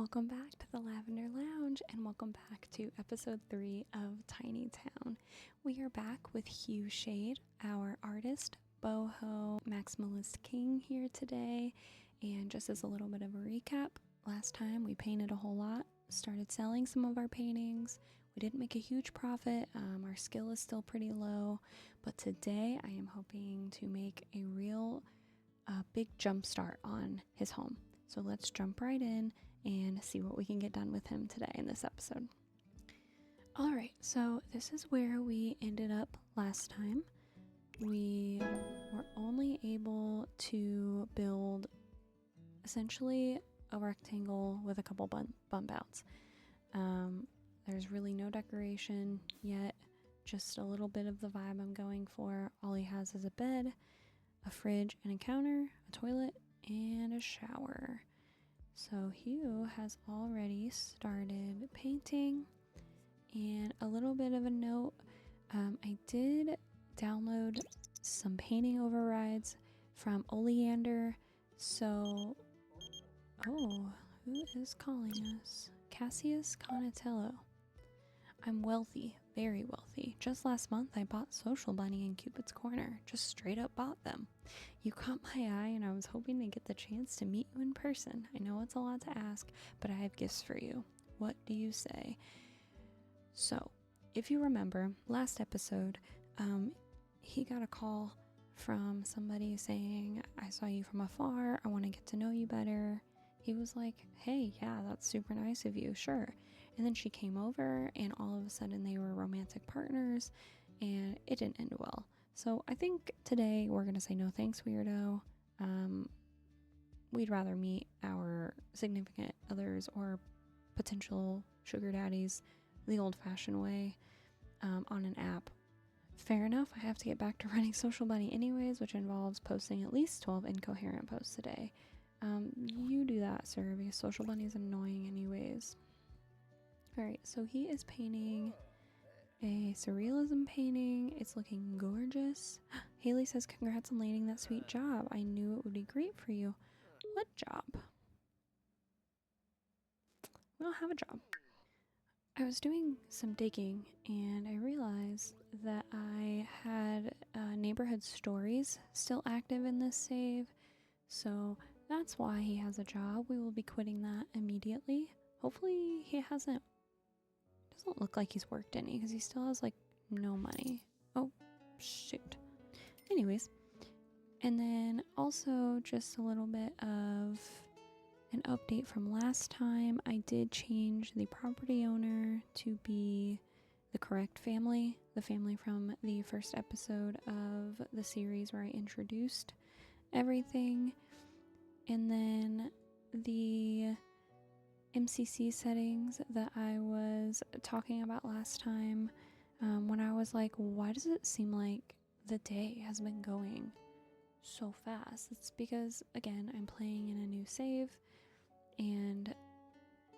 welcome back to the Lavender Lounge, and welcome back to episode 3 of Tinytown. We are back with Hue Shade, our artist, boho, maximalist king here today. And just as a little bit of a recap, last time we painted a whole lot, started selling some of our paintings. We didn't make a huge profit. Our skill is still pretty low, but today I am hoping to make a real big jump start on his home. So let's jump right in and see what we can get done with him today in this episode. Alright, so this is where we ended up last time. We were only able to build essentially a rectangle with a couple bump outs. There's really no decoration yet, just a little bit of the vibe I'm going for. All he has is a bed, a fridge and a counter, a toilet, and a shower. So Hue has already started painting. And a little bit of a note, I did download some painting overrides from Oleander. So, who is calling us? Cassius Conatello. I'm wealthy, very wealthy. Just last month I bought Social Bunny and Cupid's Corner. Just straight up bought them. You caught my eye and I was hoping to get the chance to meet you in person. I know it's a lot to ask, but I have gifts for you. What do you say? So, if you remember, last episode, he got a call from somebody saying, I saw you from afar, I want to get to know you better. He was like, hey, yeah, that's super nice of you, sure. And then she came over and all of a sudden they were romantic partners and it didn't end well. So I think today we're going to say no thanks, weirdo. We'd rather meet our significant others or potential sugar daddies the old-fashioned way on an app. Fair enough, I have to get back to running Social Bunny anyways, which involves posting at least 12 incoherent posts a day. You do that, sir, because Social Bunny is annoying anyways. Alright, so he is painting a surrealism painting. It's looking gorgeous. Haley says, congrats on landing that sweet job. I knew it would be great for you. What job? We don't have a job. I was doing some digging and I realized that I had neighborhood stories still active in this save. So that's why he has a job. We will be quitting that immediately. Hopefully he doesn't look like he's worked any because he still has like no money. Oh, shoot. Anyways, and then also just a little bit of an update from last time. I did change the property owner to be the correct family, the family from the first episode of the series where I introduced everything. And then the MCC settings that I was talking about last time, when I was like, why does it seem like the day has been going so fast? It's because, again, I'm playing in a new save and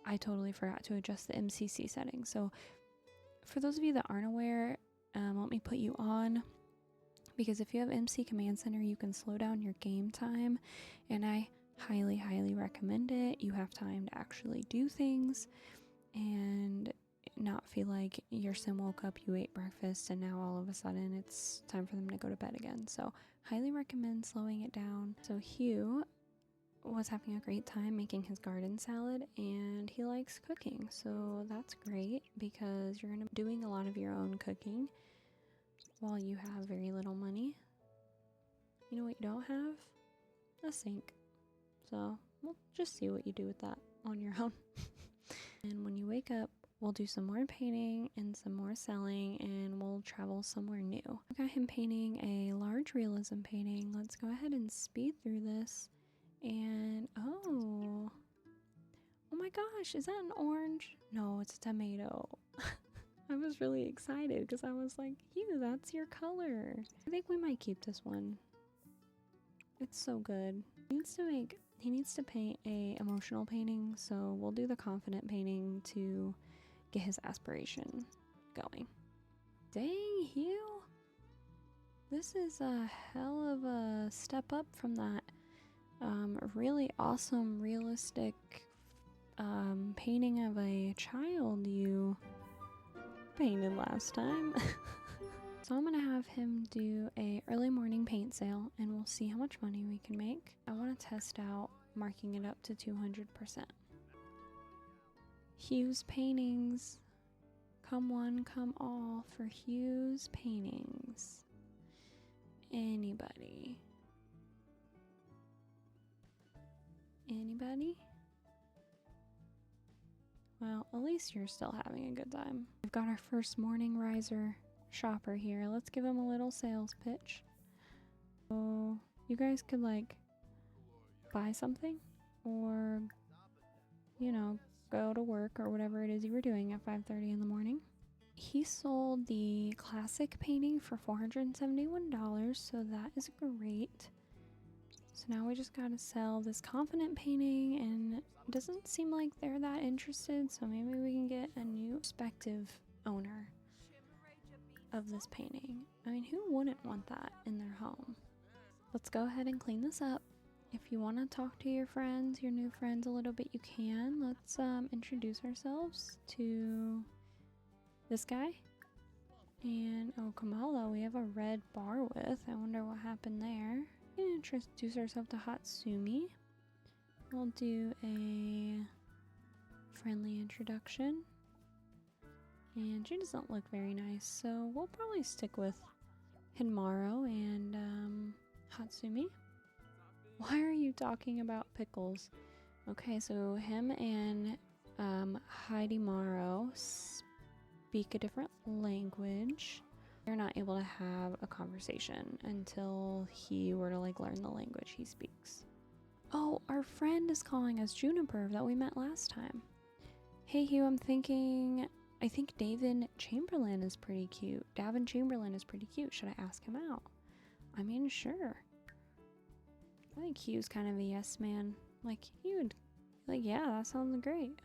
I totally forgot to adjust the MCC settings. So for those of you that aren't aware, let me put you on, because if you have MC Command Center, you can slow down your game time, and I highly recommend it. You have time to actually do things and not feel like your sim woke up, you ate breakfast, and now all of a sudden it's time for them to go to bed again. So highly recommend slowing it down. So Hue was having a great time making his garden salad and he likes cooking, so that's great because you're going to be doing a lot of your own cooking while you have very little money. You know what you don't have? A sink. So we'll just see what you do with that on your own. And when you wake up, we'll do some more painting and some more selling and we'll travel somewhere new. I got him painting a large realism painting. Let's go ahead and speed through this. And oh my gosh, is that an orange? No, it's a tomato. I was really excited because I was like, Hugh, that's your color. I think we might keep this one. It's so good. He needs to paint a emotional painting, so we'll do the confident painting to get his aspiration going. Dang, Hugh. This is a hell of a step up from that really awesome, realistic painting of a child you painted last time. So I'm gonna have him do a early morning paint sale and we'll see how much money we can make. I want to test out marking it up to 200%. Hue's paintings. Come one, come all for Hue's paintings. Anybody? Anybody? Well, at least you're still having a good time. We've got our first morning riser shopper here. Let's give him a little sales pitch. So you guys could like buy something or, you know, go to work or whatever it is you were doing at 5:30 in the morning. He sold the classic painting for $471, so that is great. So now we just gotta sell this confident painting, and it doesn't seem like they're that interested, so maybe we can get a new prospective owner of this painting. I mean, who wouldn't want that in their home? Let's go ahead and clean this up. If you want to talk to your friends, your new friends a little bit, you can. Let's introduce ourselves to this guy. And oh, Kamala, we have a red bar with. I wonder what happened there. We can introduce ourselves to Hatsumi. We'll do a friendly introduction. And she doesn't look very nice, so we'll probably stick with Hinmaro and Hatsumi. Why are you talking about pickles? Okay, so him and Hidimaro speak a different language. They're not able to have a conversation until he were to like learn the language he speaks. Oh, our friend is calling us Juniper that we met last time. Hey Hugh, I think Davin Chamberlain is pretty cute. Davin Chamberlain is pretty cute. Should I ask him out? I mean, sure. I think Hugh's kind of a yes man. Like, he would, like, yeah, that sounds great.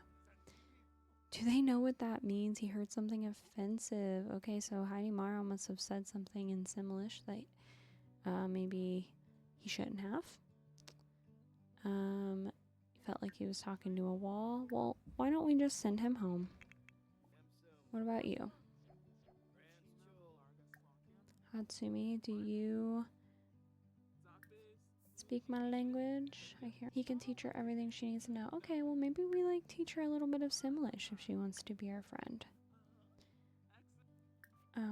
Do they know what that means? He heard something offensive. Okay, so Hidimaro must have said something in Simlish that maybe he shouldn't have. Felt like he was talking to a wall. Well, why don't we just send him home? What about you? Hatsumi, do you speak my language? I hear he can teach her everything she needs to know. Okay, well maybe we like teach her a little bit of Simlish if she wants to be our friend.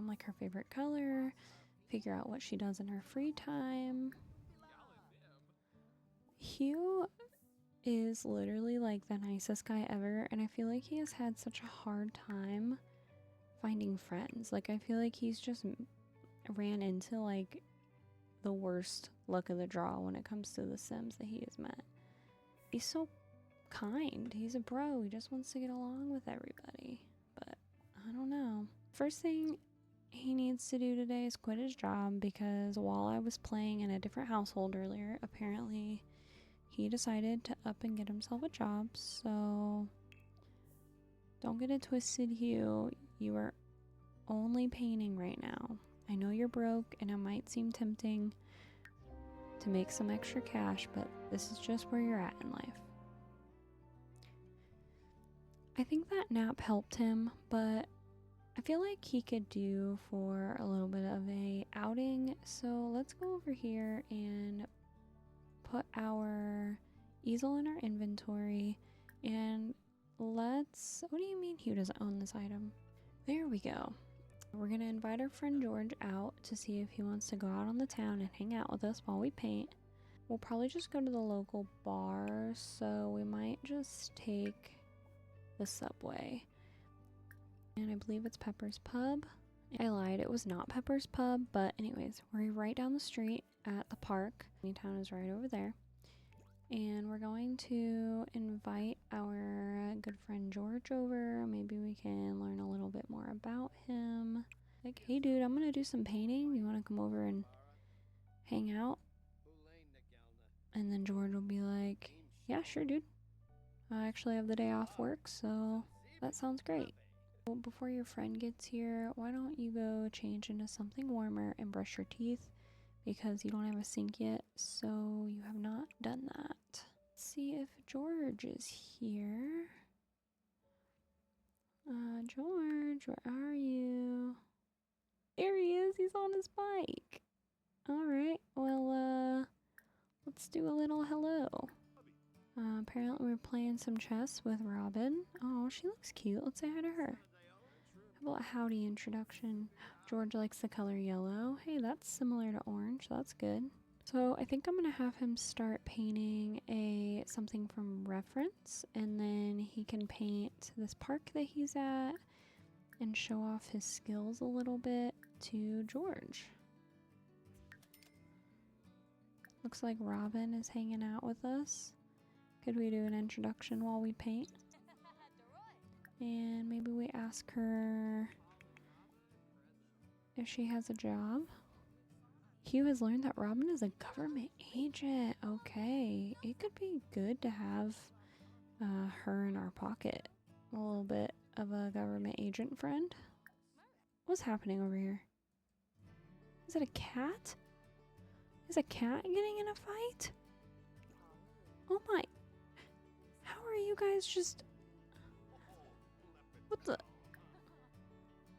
Like her favorite color, figure out what she does in her free time. Hugh is literally like the nicest guy ever, and I feel like he has had such a hard time finding friends. Like, I feel like he's just ran into like the worst luck of the draw when it comes to the Sims that he has met. He's so kind. He's a bro. He just wants to get along with everybody. But I don't know. First thing he needs to do today is quit his job, because while I was playing in a different household earlier, apparently he decided to up and get himself a job. So don't get it twisted, Hugh. You are only painting right now. I know you're broke and it might seem tempting to make some extra cash, but this is just where you're at in life. I think that nap helped him, but I feel like he could do for a little bit of a outing. So let's go over here and put our easel in our inventory, and let's, what do you mean Hugh doesn't own this item? There we go. We're gonna invite our friend George out to see if he wants to go out on the town and hang out with us while we paint. We'll probably just go to the local bar, so we might just take the subway. And I believe it's Pepper's Pub. I lied, it was not Pepper's Pub, but anyways, we're right down the street at the park. Tinytown is right over there. And we're going to invite our good friend George over. Maybe we can learn a little bit more about him. Like, hey dude, I'm gonna do some painting. You wanna come over and hang out? And then George will be like, yeah, sure dude. I actually have the day off work, so that sounds great. Well, before your friend gets here, why don't you go change into something warmer and brush your teeth? Because you don't have a sink yet, so you have not done that. Let's see if George is here. George, where are you? There he is. He's on his bike. All right. Well, let's do a little hello. Apparently we're playing some chess with Robin. Oh, she looks cute. Let's say hi to her. How about a howdy introduction? George likes the color yellow. Hey, that's similar to orange. That's good. So I think I'm gonna have him start painting something from reference, and then he can paint this park that he's at and show off his skills a little bit to George. Looks like Robin is hanging out with us. Could we do an introduction while we paint? And maybe we ask her if she has a job. Hue has learned that Robin is a government agent. Okay, it could be good to have her in our pocket. A little bit of a government agent friend. What's happening over here? Is it a cat? Is a cat getting in a fight? Oh my. How are you guys just... What the...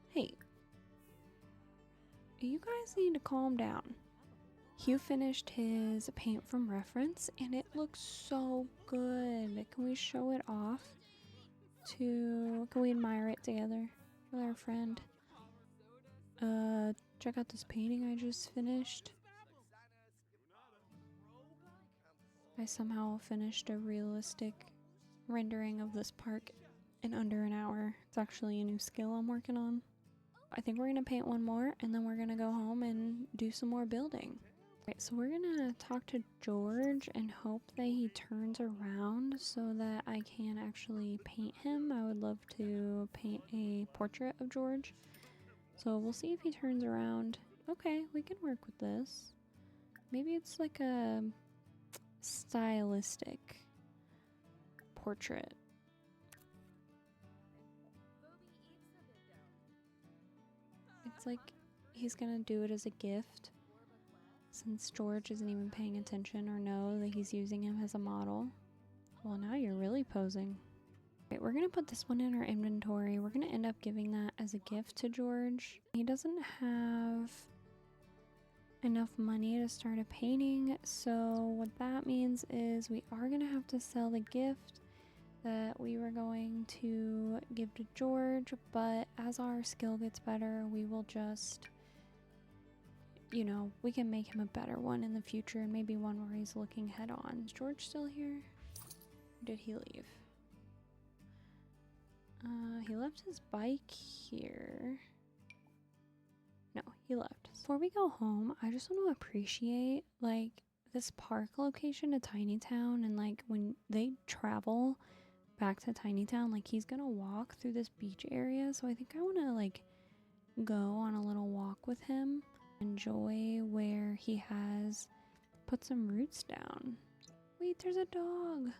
Hey. You guys need to calm down. Hue finished his paint from reference and it looks so good. Can we show it off can we admire it together with our friend? Check out this painting I just finished. I somehow finished a realistic rendering of this park in under an hour. It's actually a new skill I'm working on. I think we're gonna paint one more and then we're gonna go home and do some more building. Right, so we're gonna talk to George and hope that he turns around so that I can actually paint him. I would love to paint a portrait of George. So we'll see if he turns around. Okay, we can work with this. Maybe it's like a stylistic portrait. It's like he's gonna do it as a gift since George isn't even paying attention or know that he's using him as a model. Well, now you're really posing. Okay, we're gonna put this one in our inventory. We're gonna end up giving that as a gift to George. He doesn't have enough money to start a painting, so what that means is we are gonna have to sell the gift that we were going to give to George, but as our skill gets better, we will just, you know, we can make him a better one in the future, and maybe one where he's looking head on. Is George still here? Or did he leave? He left his bike here. No, he left. Before we go home, I just want to appreciate, like, this park location to Tinytown, and, like, when they travel back to Tinytown, like, he's gonna walk through this beach area, so I think I want to, like, go on a little walk with him, enjoy where he has put some roots down. Wait, there's a dog.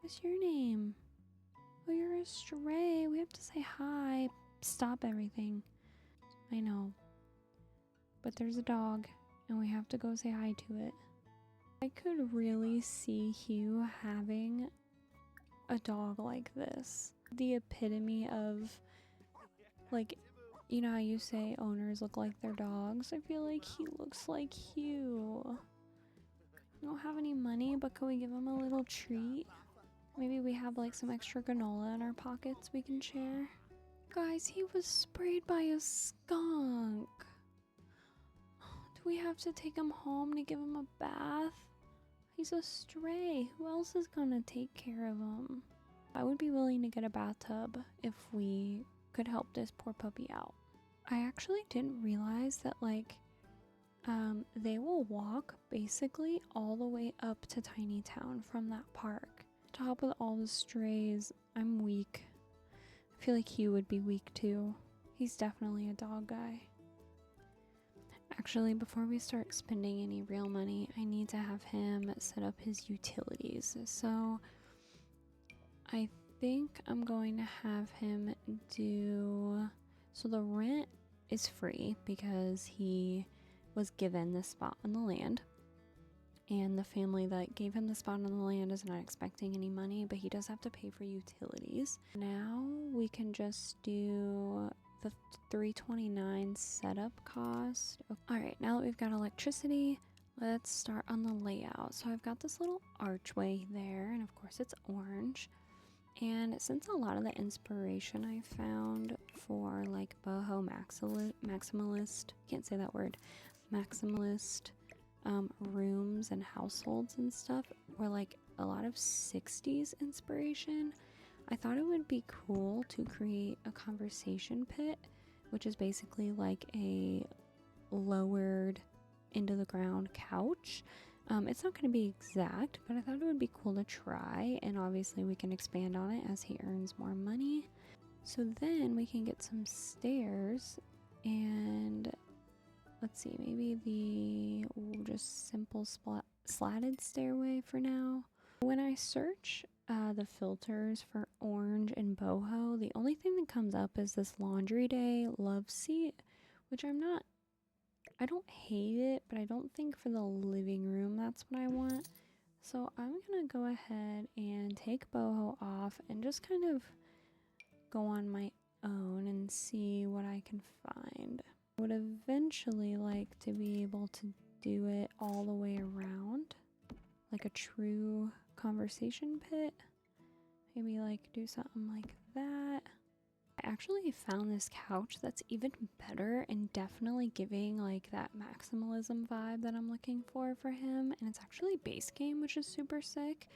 What's your name? Oh, you're a stray. We have to say hi. Stop everything. I know. But there's a dog, and we have to go say hi to it. I could really see Hue having a dog like this. The epitome of, like, you know how you say owners look like their dogs? I feel like he looks like Hue. We don't have any money, but could we give him a little treat? Maybe we have, like, some extra granola in our pockets we can share. Guys, he was sprayed by a skunk. Do we have to take him home to give him a bath? He's a stray. Who else is gonna take care of him? I would be willing to get a bathtub if we could help this poor puppy out. I actually didn't realize that, like, they will walk basically all the way up to Tinytown from that park. Top with all the strays. I'm weak. I feel like Hugh would be weak too. He's definitely a dog guy. Actually, before we start spending any real money, I need to have him set up his utilities. So I think I'm going to have him do... So the rent is free because he was given this spot on the land. and the family that gave him the spot on the land is not expecting any money, but he does have to pay for utilities. Now we can just do the $329 setup cost. All right, now that we've got electricity, let's start on the layout. So I've got this little archway there, and of course it's orange. And since a lot of the inspiration I found for like boho maximalist, can't say that word, maximalist rooms and households and stuff were like a lot of 60s inspiration, I thought it would be cool to create a conversation pit, which is basically like a lowered into the ground couch. It's not going to be exact, but I thought it would be cool to try, and obviously we can expand on it as he earns more money. So then we can get some stairs, and let's see, maybe just simple slatted stairway for now. When I search the filters for orange and boho, the only thing that comes up is this laundry day love seat, which I don't hate it, but I don't think for the living room that's what I want. So I'm gonna go ahead and take boho off and just kind of go on my own and see what I can find. I would eventually like to be able to do it all the way around, like a true conversation pit. Maybe like do something like that. I actually found this couch that's even better and definitely giving like that maximalism vibe that I'm looking for him, and it's actually base game, which is super sick.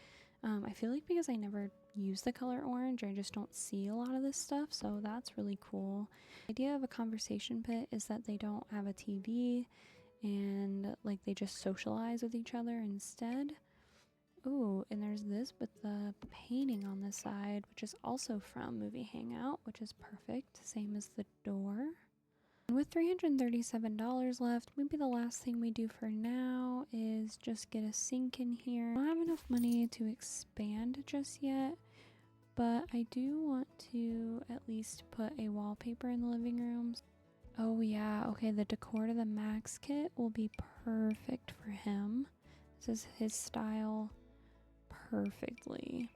I feel like because I never use the color orange, I just don't see a lot of this stuff, so that's really cool. The idea of a conversation pit is that they don't have a TV and like they just socialize with each other instead. Ooh, and there's this with the painting on the side, which is also from Movie Hangout, which is perfect, same as the door. And with $337 left, maybe the last thing we do for now is just get a sink in here. I don't have enough money to expand just yet, but I do want to at least put a wallpaper in the living room. Oh yeah, okay, the decor to the Max kit will be perfect for him. This is his style perfectly.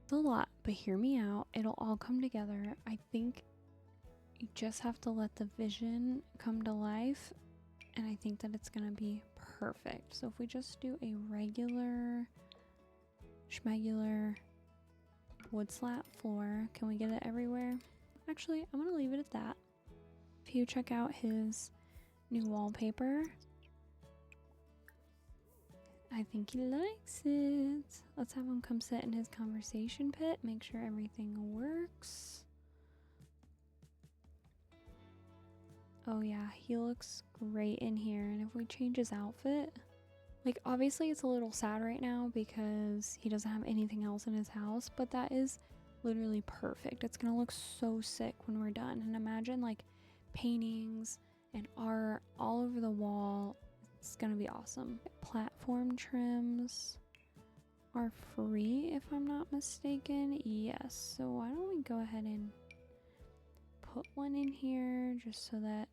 It's a lot, but hear me out. It'll all come together. I think you just have to let the vision come to life, and I think that it's gonna be perfect. So if we just do a regular schmegular wood slat floor, can we get it everywhere? Actually, I'm gonna leave it at that. If you check out his new wallpaper, I think he likes it. Let's have him come sit in his conversation pit, make sure everything works. Oh yeah, he looks great in here. And if we change his outfit, like obviously it's a little sad right now because he doesn't have anything else in his house, but that is literally perfect. It's gonna look so sick when we're done. And imagine like paintings and art all over the wall. It's gonna be awesome. Platform trims are free if I'm not mistaken. Yes, so why don't we go ahead and put one in here just so that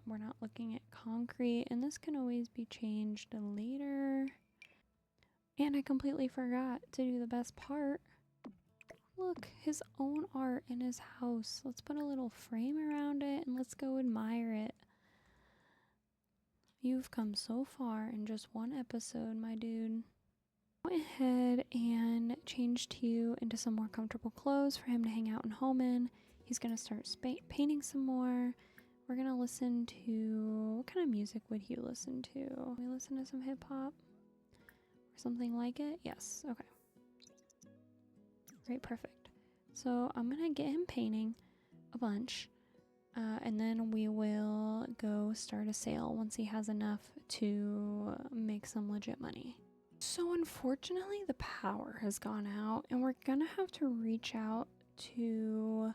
we're not looking at concrete, and this can always be changed later. And I completely forgot to do the best part. Look, his own art in his house. Let's put a little frame around it and let's go admire it. You've come so far in just one episode, my dude. I went ahead and changed Hue into some more comfortable clothes for him to hang out and home in. He's gonna start painting some more. We're gonna listen to, what kind of music would Hue listen to? We listen to some hip hop or something like it? Yes, okay. Great, perfect. So I'm gonna get him painting a bunch. And then we will go start a sale once he has enough to make some legit money. So unfortunately the power has gone out, and we're gonna have to reach out to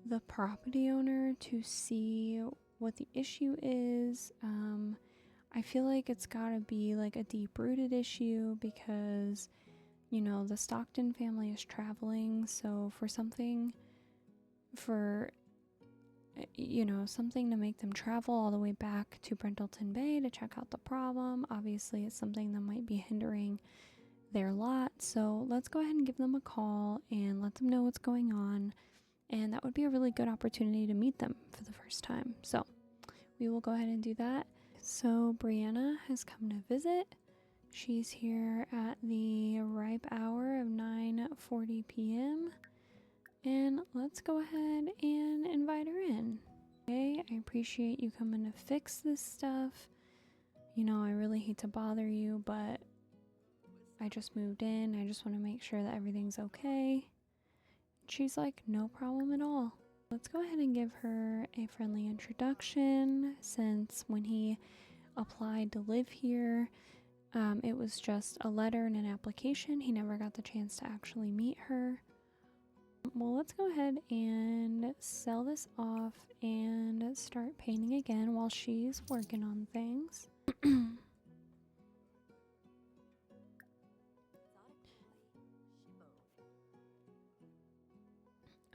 the property owner to see what the issue is. I feel like it's gotta be like a deep-rooted issue because, you know, the Stockton family is traveling, so for you know, something to make them travel all the way back to Brindleton Bay to check out the problem. Obviously, it's something that might be hindering their lot. So let's go ahead and give them a call and let them know what's going on. And that would be a really good opportunity to meet them for the first time. So we will go ahead and do that. So Brianna has come to visit. She's here at the ripe hour of 9:40 p.m. And let's go ahead and invite her in. Okay, I appreciate you coming to fix this stuff. You know, I really hate to bother you, but I just moved in. I just want to make sure that everything's okay. She's like, no problem at all. Let's go ahead and give her a friendly introduction, since when he applied to live here, it was just a letter and an application. He never got the chance to actually meet her. Well, let's go ahead and sell this off and start painting again while she's working on things.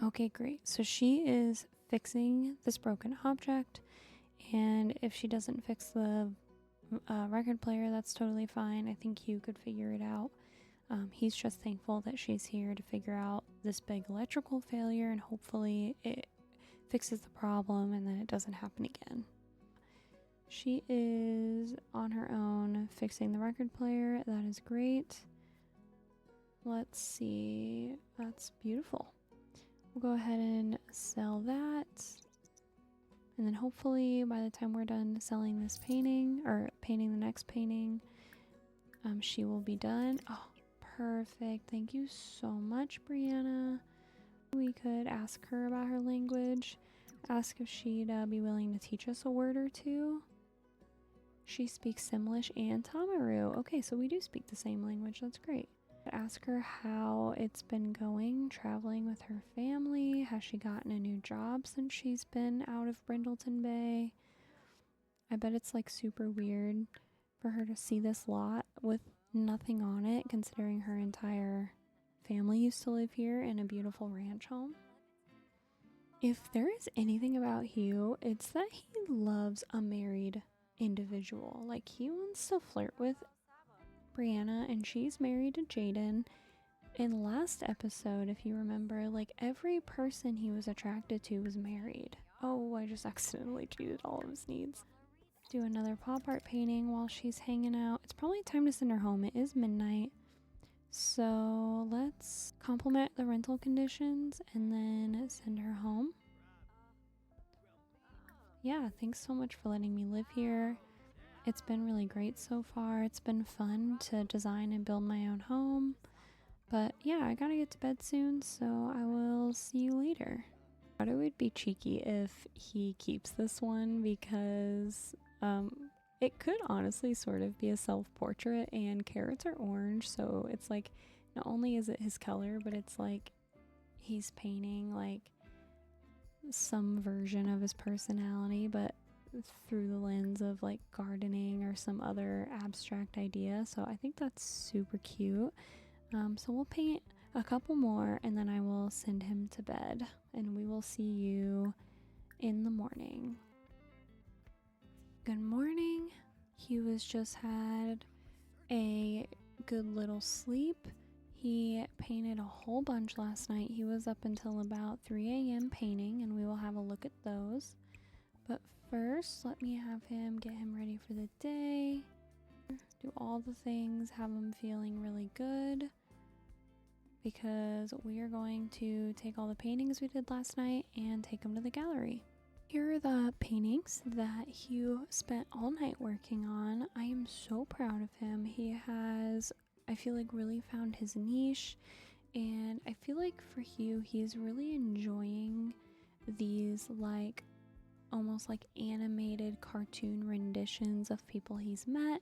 Okay, great. So she is fixing this broken object, and if she doesn't fix the record player, that's totally fine. I think Hue could figure it out. He's just thankful that she's here to figure out this big electrical failure, and hopefully it fixes the problem and then it doesn't happen again. She is on her own fixing the record player. That is great. Let's see. That's beautiful. We'll go ahead and sell that. And then hopefully by the time we're done selling this painting, or painting the next painting, she will be done. Oh, perfect. Thank you so much, Brianna. We could ask her about her language. Ask if she'd be willing to teach us a word or two. She speaks Simlish and Tamaru. Okay, so we do speak the same language. That's great. Ask her how it's been going traveling with her family. Has she gotten a new job since she's been out of Brindleton Bay? I bet it's like super weird for her to see this lot with nothing on it, considering her entire family used to live here in a beautiful ranch home. If there is anything about Hue, it's that he loves a married individual. Like, he wants to flirt with Brianna, and she's married to Jaden. In last episode, if you remember, like, every person he was attracted to was married. Oh, I just accidentally cheated all of his needs. Do another pop art painting while she's hanging out. It's probably time to send her home. It is midnight. So let's compliment the rental conditions and then send her home. Yeah, thanks so much for letting me live here. It's been really great so far. It's been fun to design and build my own home. But yeah, I gotta get to bed soon, so I will see you later. I thought it would be cheeky if he keeps this one, because it could honestly sort of be a self-portrait, and carrots are orange, so it's like, not only is it his color, but it's like he's painting like some version of his personality, but through the lens of like gardening or some other abstract idea. So I think that's super cute. So we'll paint a couple more and then I will send him to bed, and we will see you in the morning. Good morning. Hugh has just had a good little sleep. He painted a whole bunch last night. He was up until about 3 a.m. painting, and we will have a look at those. But first, let me have him get him ready for the day. Do all the things, have him feeling really good, because we are going to take all the paintings we did last night and take them to the gallery. Here are the paintings that Hugh spent all night working on. I am so proud of him. He has, I feel like, really found his niche, and I feel like for Hugh, he's really enjoying these like almost like animated cartoon renditions of people he's met,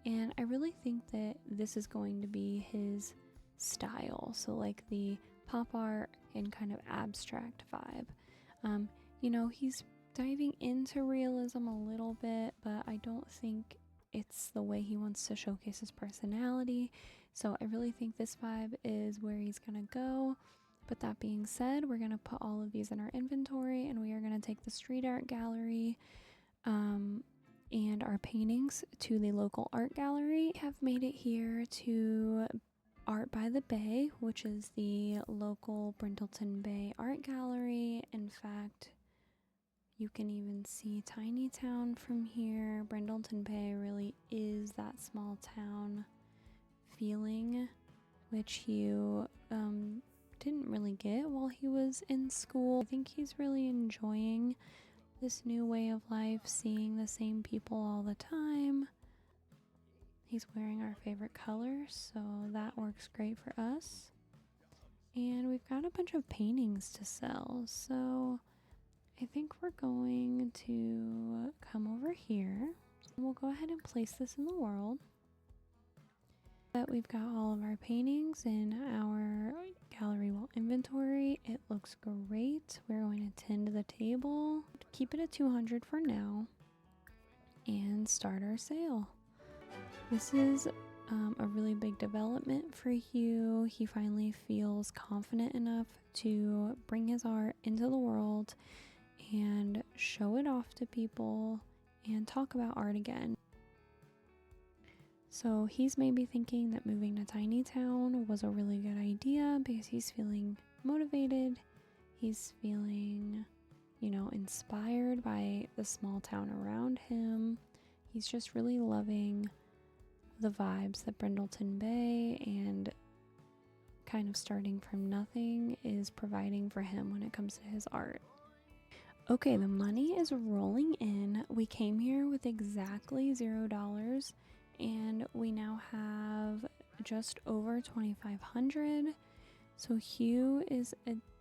and I really think that this is going to be his style. So like the pop art and kind of abstract vibe. You know, he's diving into realism a little bit, but I don't think it's the way he wants to showcase his personality. So I really think this vibe is where he's gonna go. But that being said, we're going to put all of these in our inventory, and we are going to take the street art gallery and our paintings to the local art gallery. We have made it here to Art by the Bay, which is the local Brindleton Bay art gallery. In fact, you can even see Tinytown from here. Brindleton Bay really is that small town feeling, which you didn't really get while he was in school. I think he's really enjoying this new way of life, seeing the same people all the time. He's wearing our favorite colors, so that works great for us. And we've got a bunch of paintings to sell, so I think we're going to come over here. We'll go ahead and place this in the world. But we've got all of our paintings in our gallery wall inventory. It looks great. We're going to tend to the table, keep it at 200 for now, and start our sale. This is a really big development for Hue. He finally feels confident enough to bring his art into the world and show it off to people and talk about art again. So he's maybe thinking that moving to Tinytown was a really good idea because he's feeling motivated. He's feeling, you know, inspired by the small town around him. He's just really loving the vibes that Brindleton Bay and kind of starting from nothing is providing for him when it comes to his art. Okay, the money is rolling in. We came here with exactly $0 and we now have just over 2,500. So Hue is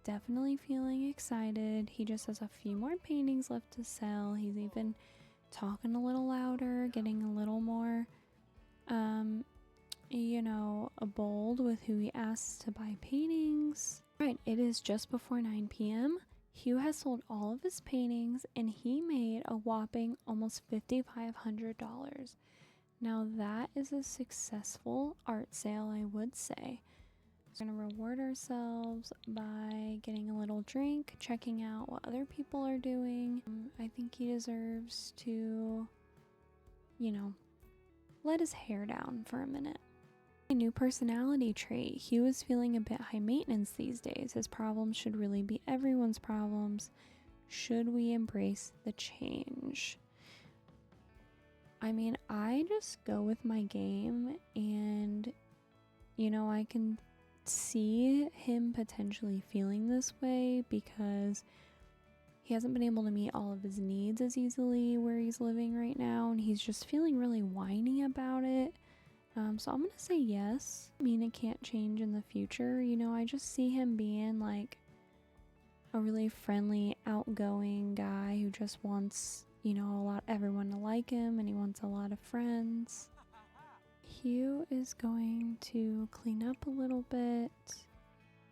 definitely feeling excited. He just has a few more paintings left to sell. He's even talking a little louder, getting a little more you know, bold with who he asks to buy paintings. Right, it is just before 9 p.m. Hue has sold all of his paintings and he made a whopping almost $5,500. Now that is a successful art sale, I would say. We're going to reward ourselves by getting a little drink, checking out what other people are doing. I think he deserves to, you know, let his hair down for a minute. A new personality trait. Hue is feeling a bit high maintenance these days. His problems should really be everyone's problems. Should we embrace the change? I mean, I just go with my game and, you know, I can see him potentially feeling this way because he hasn't been able to meet all of his needs as easily where he's living right now, and he's just feeling really whiny about it. So I'm gonna say yes. I mean, it can't change in the future. You know, I just see him being like a really friendly, outgoing guy who just wants, you know, everyone to like him, and he wants a lot of friends. Hue is going to clean up a little bit,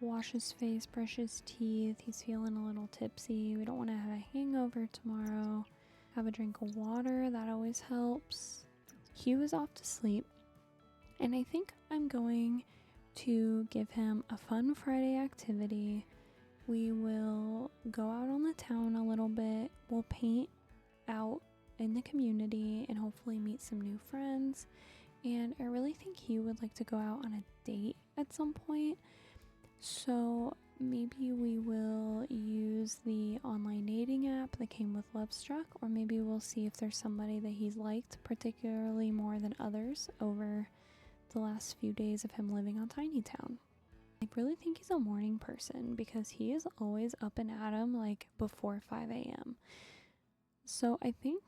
wash his face, brush his teeth. He's feeling a little tipsy. We don't want to have a hangover tomorrow. Have a drink of water, that always helps. Hue is off to sleep, and I think I'm going to give him a fun Friday activity. We will go out on the town a little bit. We'll paint out in the community and hopefully meet some new friends. And I really think he would like to go out on a date at some point. So maybe we will use the online dating app that came with Lovestruck, or maybe we'll see if there's somebody that he's liked particularly more than others over the last few days of him living on Tinytown. I really think he's a morning person because he is always up and at 'em like before 5 a.m. So I think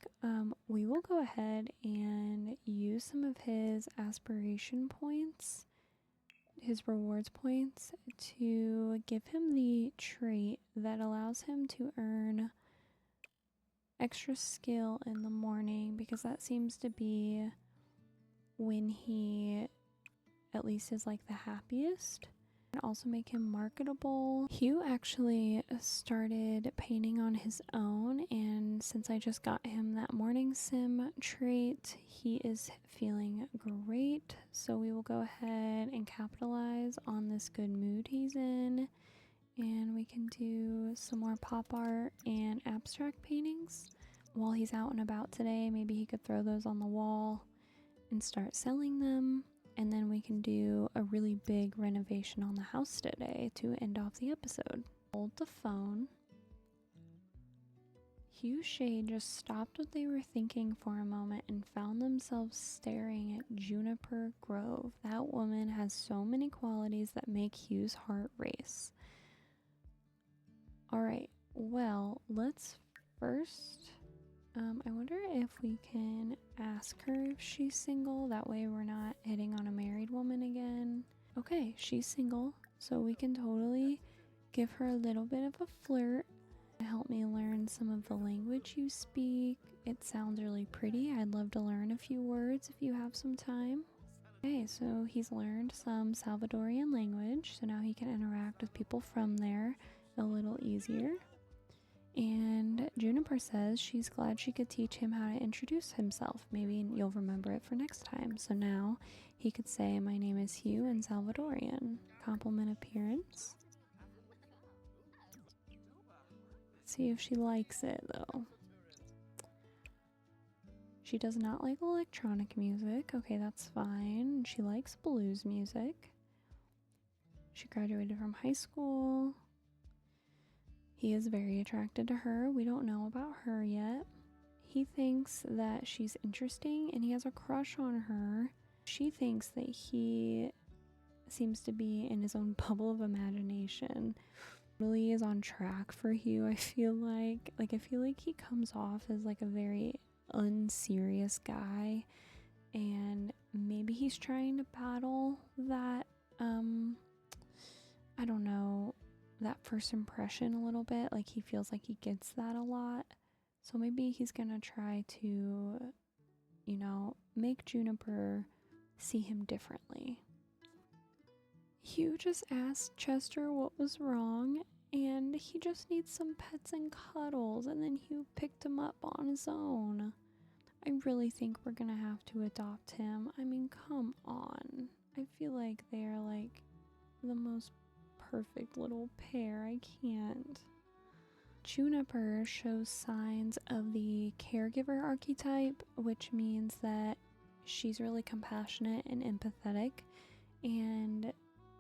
we will go ahead and use some of his aspiration points, his rewards points, to give him the trait that allows him to earn extra skill in the morning, because that seems to be when he at least is like the happiest. And also make him marketable. Hue actually started painting on his own, and since I just got him that morning sim trait, he is feeling great. So we will go ahead and capitalize on this good mood he's in And we can do some more pop art and abstract paintings. While he's out and about today, maybe he could throw those on the wall and start selling them. And then we can do a really big renovation on the house today to end off the episode. Hold the phone. Hue Shade just stopped what they were thinking for a moment and found themselves staring at Juniper Grove. That woman has so many qualities that make Hue's heart race. Alright, well, let's first, I wonder if we can ask her if she's single. That way we're not hitting on a married woman again. Okay, she's single, so we can totally give her a little bit of a flirt. Help me learn some of the language you speak. It sounds really pretty. I'd love to learn a few words if you have some time. Okay, so he's learned some Salvadorian language, so now he can interact with people from there a little easier. And Juniper says she's glad she could teach him how to introduce himself. Maybe you'll remember it for next time. So now he could say, "My name is Hue in Salvadorian." Compliment appearance. See if she likes it though. She does not like electronic music. Okay, that's fine. She likes blues music. She graduated from high school. He is very attracted to her. We don't know about her yet. He thinks that she's interesting and he has a crush on her. She thinks that he seems to be in his own bubble of imagination. Really is on track for Hue. I feel like he comes off as like a very unserious guy, and maybe he's trying to battle that I don't know, that first impression a little bit. Like he feels like he gets that a lot, so maybe he's gonna try to, you know, make Juniper see him differently. Hugh just asked Chester what was wrong, and he just needs some pets and cuddles, and then Hugh picked him up on his own. I really think we're gonna have to adopt him. I mean, come on. I feel like they're like the most perfect little pair. I can't. Juniper shows signs of the caregiver archetype, which means that she's really compassionate and empathetic, and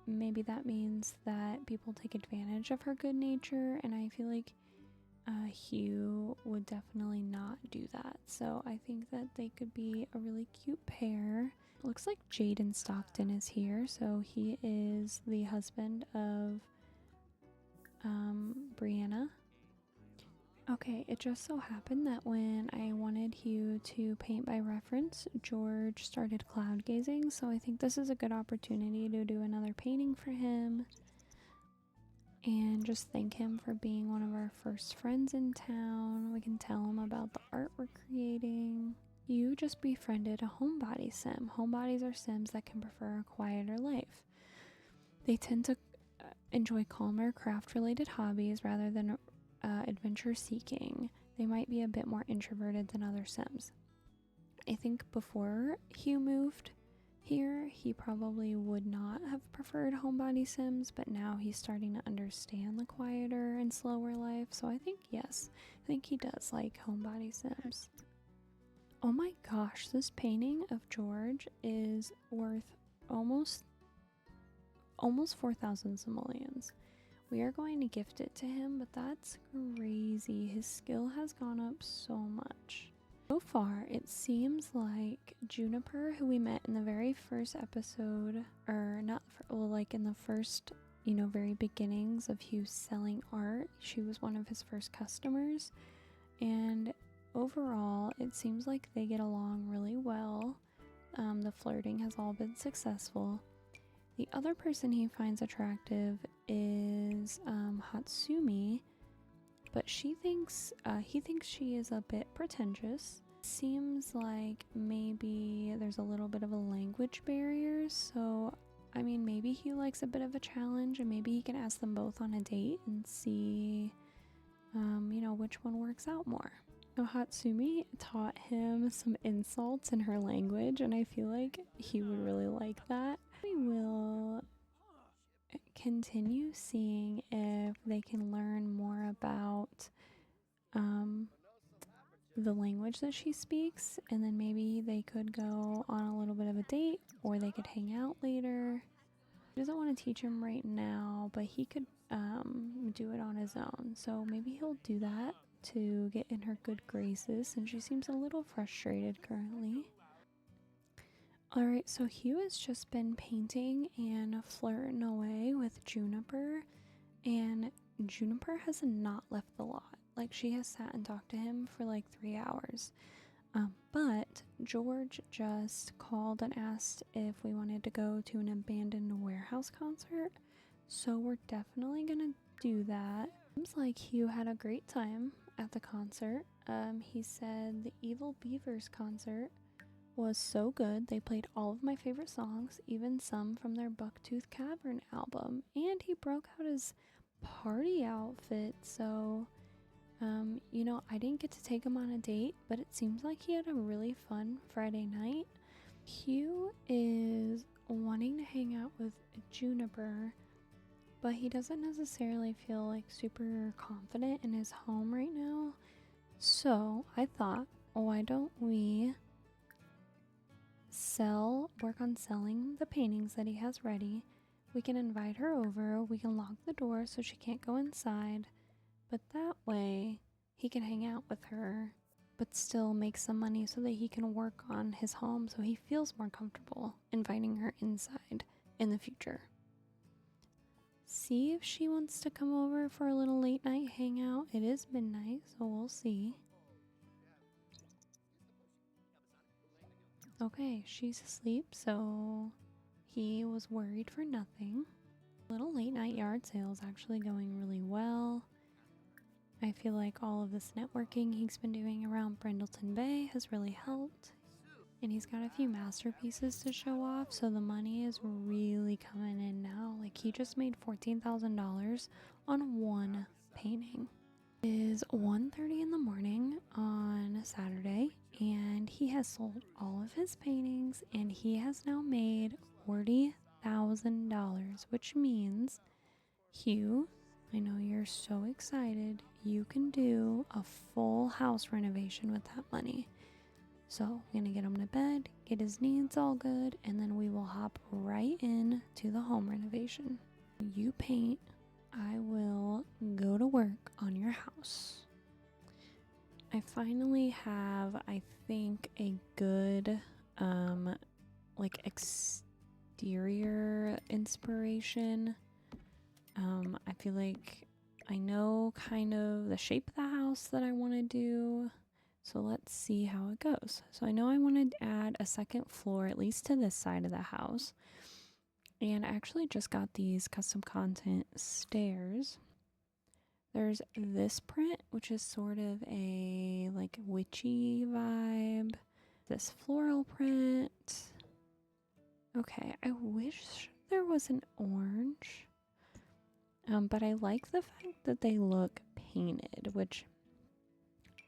maybe that means that people take advantage of her good nature, and I feel like Hugh would definitely not do that. So I think that they could be a really cute pair. Looks like Jaden Stockton is here, so he is the husband of Brianna. Okay, it just so happened that when I wanted Hugh to paint by reference, George started cloud gazing, so I think this is a good opportunity to do another painting for him and just thank him for being one of our first friends in town. We can tell him about the art we're creating. You just befriended a homebody sim. Homebodies are sims that can prefer a quieter life. They tend to enjoy calmer craft-related hobbies rather than adventure seeking. They might be a bit more introverted than other sims. I think before Hugh moved here, he probably would not have preferred homebody sims, but now he's starting to understand the quieter and slower life, so I think yes, I think he does like homebody sims. Oh my gosh, this painting of George is worth almost 4,000 simoleons. We are going to gift it to him, but that's crazy. His skill has gone up so much. So far, it seems like Juniper, who we met in the very first episode, or not, like in the first, very beginnings of Hugh selling art, she was one of his first customers, and overall, it seems like they get along really well. The flirting has all been successful. The other person he finds attractive is Hatsumi, but he thinks she is a bit pretentious. Seems like maybe there's a little bit of a language barrier, so I mean, maybe he likes a bit of a challenge, and maybe he can ask them both on a date and see, which one works out more. So Hatsumi taught him some insults in her language, and I feel like he would really like that. continue seeing if they can learn more about the language that she speaks, and then maybe they could go on a little bit of a date, or they could hang out later. He doesn't want to teach him right now, but he could do it on his own. So maybe he'll do that to get in her good graces, and she seems a little frustrated currently. Alright, so Hue has just been painting and flirting away with Juniper, and Juniper has not left the lot. Like, she has sat and talked to him for like 3 hours. But George just called and asked if we wanted to go to an abandoned warehouse concert. So we're definitely gonna do that. Seems like Hue had a great time at the concert. He said the Evil Beavers concert was so good. They played all of my favorite songs, even some from their Bucktooth Cavern album. And he broke out his party outfit, so you know, I didn't get to take him on a date, but it seems like he had a really fun Friday night. Hugh is wanting to hang out with Juniper, but he doesn't necessarily feel like super confident in his home right now. So I thought, why don't we work on selling the paintings that he has ready? We can invite her over, we can lock the door so she can't go inside. But that way, he can hang out with her, but still make some money so that he can work on his home so he feels more comfortable inviting her inside in the future. See if she wants to come over for a little late night hangout. It is midnight, so we'll see. Okay, she's asleep, so he was worried for nothing. Little late night yard sale is actually going really well. I feel like all of this networking he's been doing around Brindleton Bay has really helped. And he's got a few masterpieces to show off, so the money is really coming in now. Like, he just made $14,000 on one painting. It is 1:30 in the morning on Saturday, and he has sold all of his paintings, and he has now made $40,000, which means, Hugh, I know you're so excited. You can do a full house renovation with that money. So I'm gonna get him to bed, get his needs all good, and then we will hop right in to the home renovation. You paint, I will go to work on your house. I finally have, I think, a good like exterior inspiration. I feel like I know kind of the shape of the house that I want to do. So let's see how it goes. So I know I want to add a second floor, at least to this side of the house. And I actually just got these custom content stairs. There's this print, which is sort of a like witchy vibe. This floral print. Okay, I wish there was an orange. But I like the fact that they look painted, which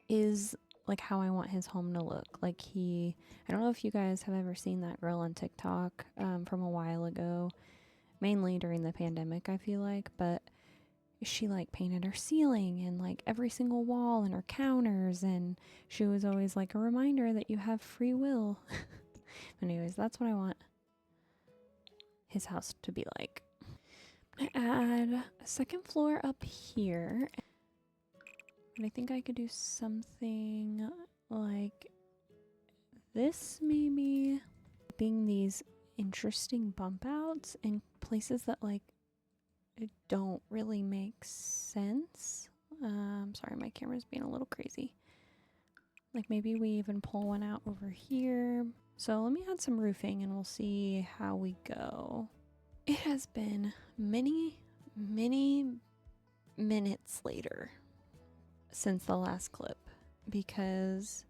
is like how I want his home to look. Like I don't know if you guys have ever seen that girl on TikTok from a while ago, mainly during the pandemic, I feel like, but she like painted her ceiling and like every single wall and her counters, and she was always like a reminder that you have free will. Anyways, that's what I want his house to be like. I add a second floor up here, but I think I could do something like this, maybe being these interesting bump outs in places that like don't really make sense. Sorry, my camera's being a little crazy. Like maybe we even pull one out over here. So let me add some roofing and we'll see how we go. It has been many minutes later since the last clip because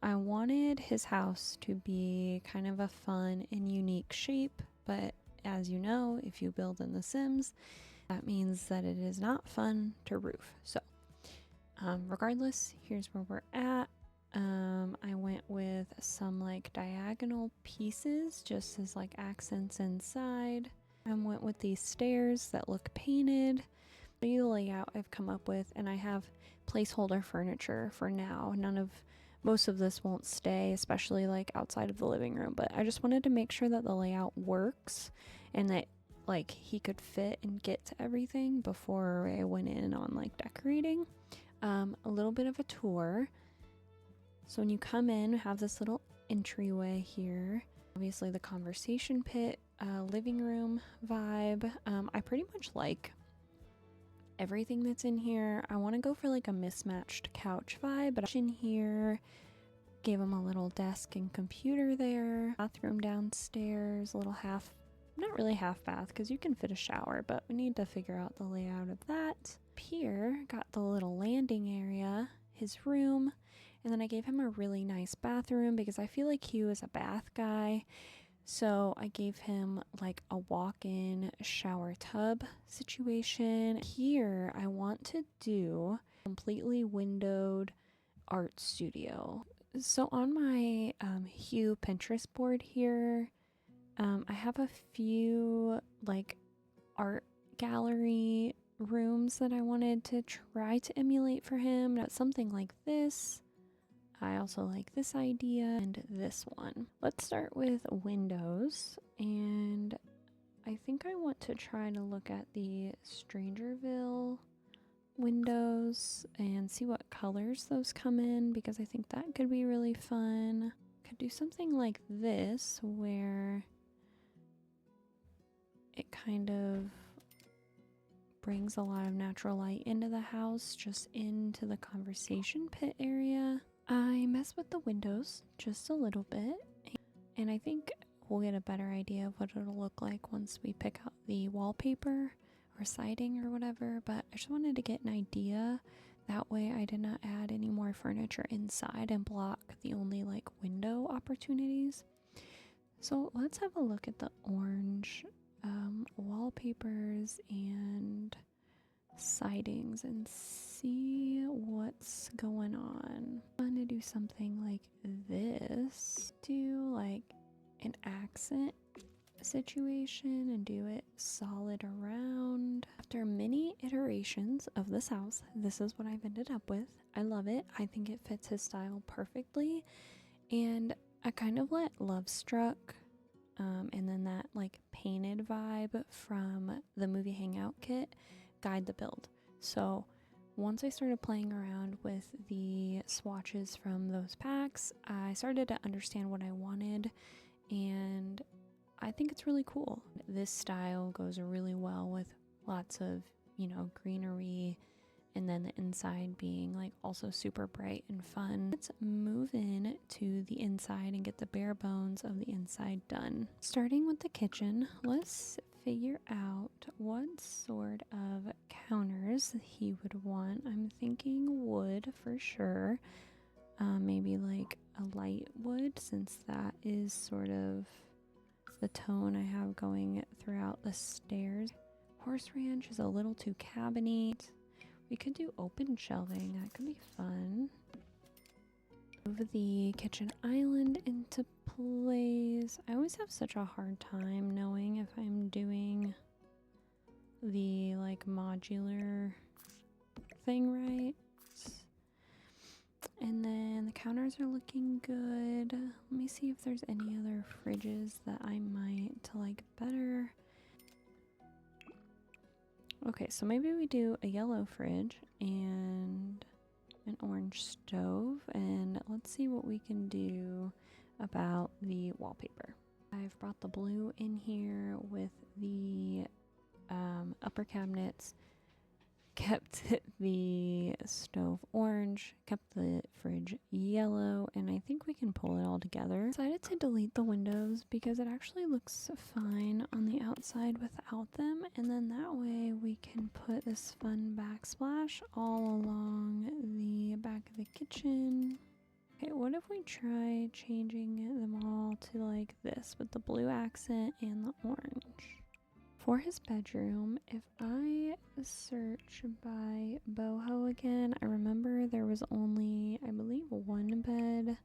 I wanted his house to be kind of a fun and unique shape, but as you know, if you build in The Sims, that means that it is not fun to roof. So regardless, here's where we're at. I went with some like diagonal pieces just as like accents inside. I went with these stairs that look painted. The layout I've come up with, and I have placeholder furniture for now. Most of this won't stay, especially like outside of the living room, but I just wanted to make sure that the layout works and that like he could fit and get to everything before I went in on like decorating. A little bit of a tour. So when you come in, we have this little entryway here. Obviously the conversation pit, living room vibe. I pretty much like everything that's in here. I want to go for like a mismatched couch vibe, but in here, gave him a little desk and computer there. Bathroom downstairs, a little not really half bath because you can fit a shower, but we need to figure out the layout of that. Up here, got the little landing area, his room, and then I gave him a really nice bathroom because I feel like Hue is a bath guy. So I gave him like a walk-in shower tub situation. Here I want to do completely windowed art studio. So on my Hue Pinterest board here, I have a few like art gallery rooms that I wanted to try to emulate for him. Something like this. I also like this idea and this one. Let's start with windows, and I think I want to try to look at the Strangerville windows and see what colors those come in, because I think that could be really fun. Could do something like this where it kind of brings a lot of natural light into the house, just into the conversation pit area. I mess with the windows just a little bit, and I think we'll get a better idea of what it'll look like once we pick out the wallpaper or siding or whatever, but I just wanted to get an idea. That way I did not add any more furniture inside and block the only like window opportunities. So let's have a look at the orange wallpapers and sidings and see what's going on. I'm gonna do something like this. Do like an accent situation and do it solid around. After many iterations of this house, this is what I've ended up with. I love it. I think it fits his style perfectly, and I kind of let Love Struck and then that like painted vibe from the movie Hangout kit guide the build. So once I started playing around with the swatches from those packs, I started to understand what I wanted, and I think it's really cool. This style goes really well with lots of, you know, greenery, and then the inside being like also super bright and fun. Let's move in to the inside and get the bare bones of the inside done. Starting with the kitchen, let's figure out what sort of counters he would want. I'm thinking wood for sure. Maybe like a light wood, since that is sort of the tone I have going throughout the stairs. Horse ranch is a little too cabiny. We could do open shelving, that could be fun. Move the kitchen island into place. I always have such a hard time knowing if I'm doing the like modular thing right. And then the counters are looking good. Let me see if there's any other fridges that I might like better. Okay, so maybe we do a yellow fridge and an orange stove, and let's see what we can do about the wallpaper. I've brought the blue in here with the upper cabinets, kept the stove orange, kept the fridge yellow, and I think we can pull it all together. Decided to delete the windows because it actually looks fine on the outside without them, and then that way we can put this fun backsplash all along the back of the kitchen. Okay, what if we try changing them all to like this with the blue accent and the orange? For his bedroom, if I search by boho again, I remember there was only, I believe, one bed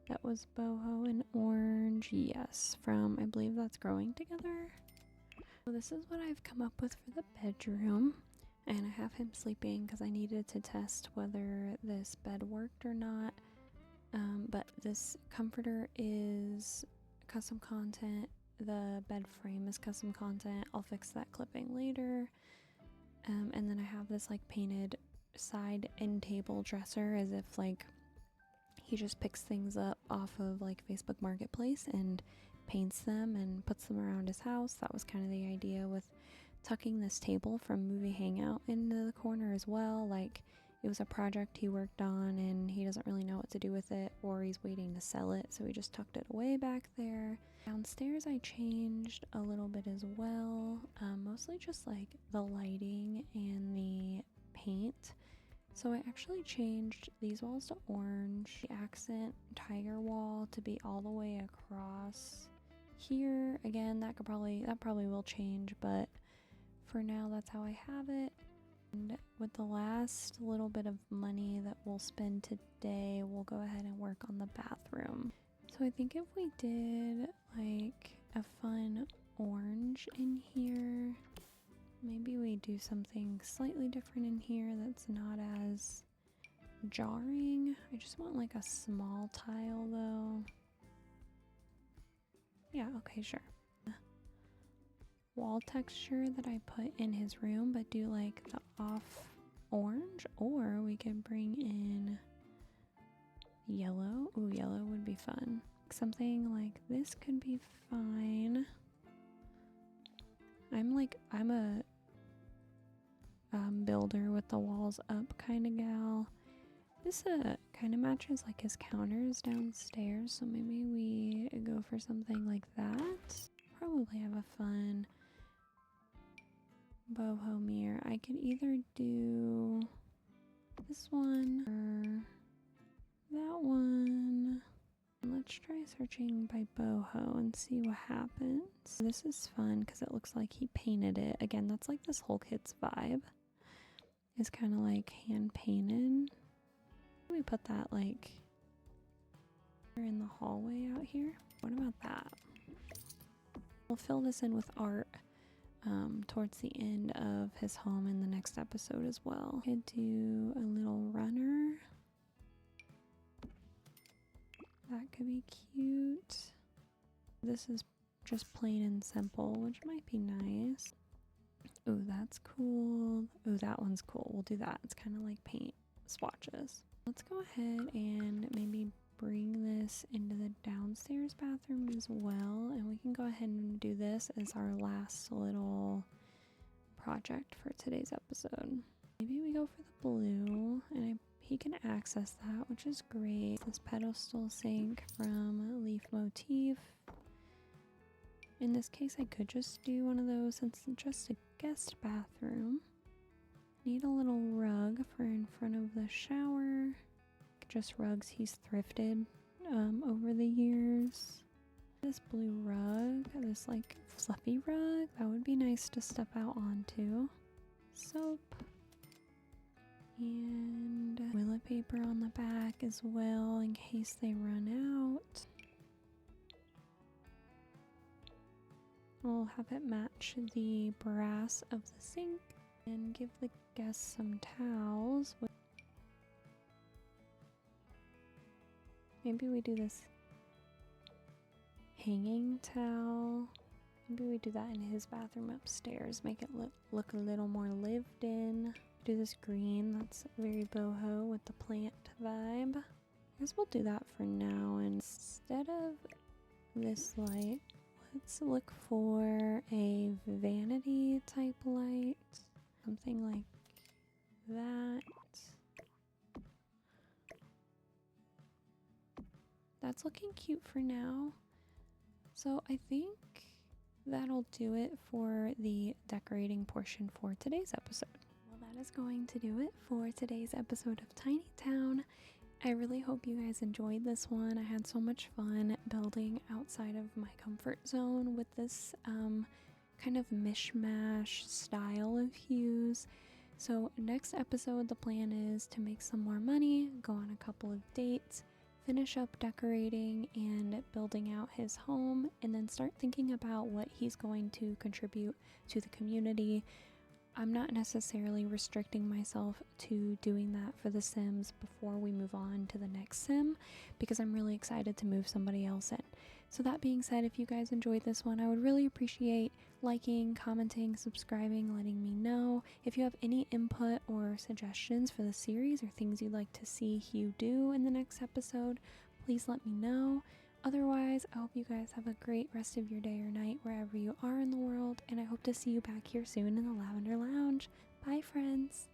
that was boho and orange. Yes, from, I believe that's Growing Together. So this is what I've come up with for the bedroom, and I have him sleeping because I needed to test whether this bed worked or not. But this comforter is custom content. The bed frame is custom content. I'll fix that clipping later. And then I have this like painted side end table dresser, as if like he just picks things up off of like Facebook Marketplace and paints them and puts them around his house. That was kind of the idea with tucking this table from Movie Hangout into the corner as well. Like, it was a project he worked on and he doesn't really know what to do with it, or he's waiting to sell it, so he just tucked it away back there. Downstairs I changed a little bit as well, mostly just like the lighting and the paint. So I actually changed these walls to orange, the accent tiger wall to be all the way across here. Again, that probably will change, but for now that's how I have it. And with the last little bit of money that we'll spend today, we'll go ahead and work on the bathroom. So I think if we did like a fun orange in here, maybe we do something slightly different in here that's not as jarring. I just want like a small tile though. Yeah, okay, sure. Wall texture that I put in his room, but do like the off orange, or we could bring in yellow. Ooh, yellow would be fun. Something like this could be fine. I'm a builder with the walls up kind of gal. This kind of matches like his counters downstairs, so maybe we go for something like that. Probably have a fun boho mirror. I could either do this one or that one. Let's try searching by boho and see what happens. This is fun because it looks like he painted it. Again, that's like this whole kit's vibe. It's kind of like hand painted. We put that like in the hallway out here. What about that? We'll fill this in with art towards the end of his home in the next episode as well. Could do a little runner. That could be cute. This is just plain and simple, which might be nice. Ooh, that's cool. Ooh, that one's cool. We'll do that. It's kind of like paint swatches. Let's go ahead and maybe bring this into the downstairs bathroom as well, and we can go ahead and do this as our last little project for today's episode. Maybe we go for the blue, and he can access that, which is great. This pedestal sink from Leaf Motif. In this case, I could just do one of those since it's just a guest bathroom. Need a little rug for in front of the shower. Just rugs he's thrifted over the years. This blue rug, this like fluffy rug, that would be nice to step out onto. Soap. And toilet paper on the back as well in case they run out. We'll have it match the brass of the sink and give the guests some towels. Maybe we do this hanging towel. Maybe we do that in his bathroom upstairs. Make it look a little more lived in. Do this green. That's very boho with the plant vibe. I guess we'll do that for now. And instead of this light, let's look for a vanity type light. Something like that. That's looking cute for now. So I think that'll do it for the decorating portion for today's episode. Well, that is going to do it for today's episode of Tiny Town. I really hope you guys enjoyed this one. I had so much fun building outside of my comfort zone with this kind of mishmash style of hues. So next episode, the plan is to make some more money, go on a couple of dates, finish up decorating and building out his home, and then start thinking about what he's going to contribute to the community. I'm not necessarily restricting myself to doing that for the Sims before we move on to the next Sim, because I'm really excited to move somebody else in. So that being said, if you guys enjoyed this one, I would really appreciate liking, commenting, subscribing, letting me know. If you have any input or suggestions for the series or things you'd like to see Hue do in the next episode, please let me know. Otherwise, I hope you guys have a great rest of your day or night wherever you are in the world, and I hope to see you back here soon in the Lavender Lounge. Bye, friends!